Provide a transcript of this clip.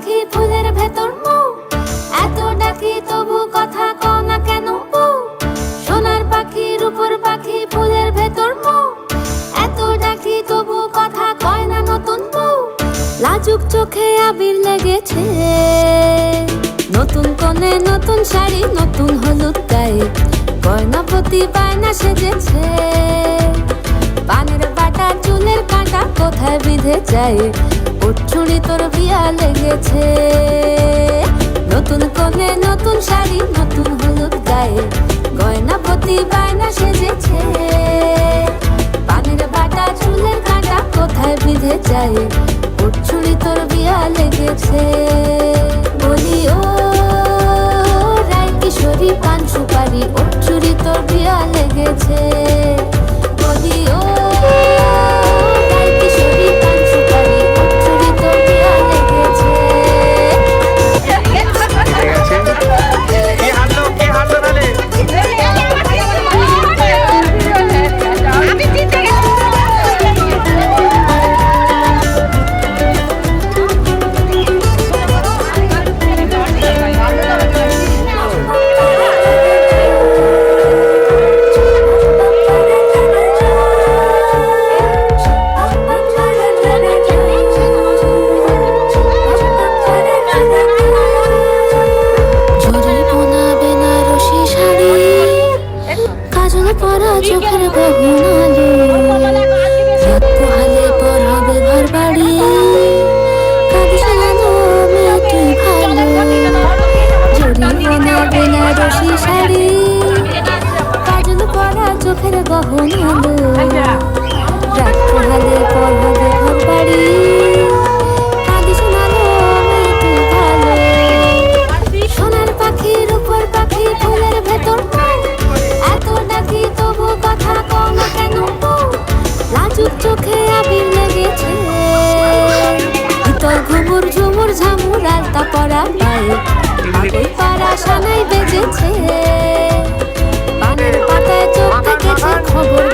পাখি ফুলের ভেতর মৌ, এত ডাকি তবু কথা কও না কেন বউ। সোনার পাখি রূপোর পাখি ফুলের ভেতর মৌ, এত ডাকি তবু কথা কয় না নতুন বউ। লাজুক চোখে আবির লেগেছে, নতুন কোণে নতুন শাড়ি নতুন হলুদ গায়ে, গয়নাপতি বায়না সেজেছে। পানের বাটা চুলের কাঁটা কোথায় বিঁধে যায়, ওর চুড়ি তোর বিয়া লেগেছে। নতুন কোণে নতুন শাড়ি নতুন হলুদ গায়ে, গয়নাপতি বায়না সেজেছে। পানের বাটা চুলের কাঁটা কোথায় বিঁধে যায়, ওর চুড়ি তোর বিয়া লেগেছে। বলি ও রায় কিশোরী পান সুপারি, ওর চুড়ি তোর বিয়া লেগেছে। বলি ও রায় কিশোরী পান সুপারি, ওর চুড়ি তোর বিয়া লেগেছে। চোখের গহনালো রাত পোহালে পর হবে ঘর বাড়ি, কাঁদিস না মেয়ে তুই ভালো। জরিমানা বেনারসি শাড়ি, কাজল পরা চোখের গহনালো রাত পোহালে পর হবে ঘর বাড়ি, কাঁদিস না মেয়ে তুই ভালো। সোনার পাখি রূপোর পাখি ফুলের ভেতর এত ডাকি তবু কথা কও না কেন বউ। লাজুক চোখে আবির লেগেছে, ভিতর ঘুমুর ঝুমুর ঝামুর আলতা পরা পায়ে, পাগল পাড়া সানাই বেজেছে। পানের পাতায় চোখ থেকেছে খবর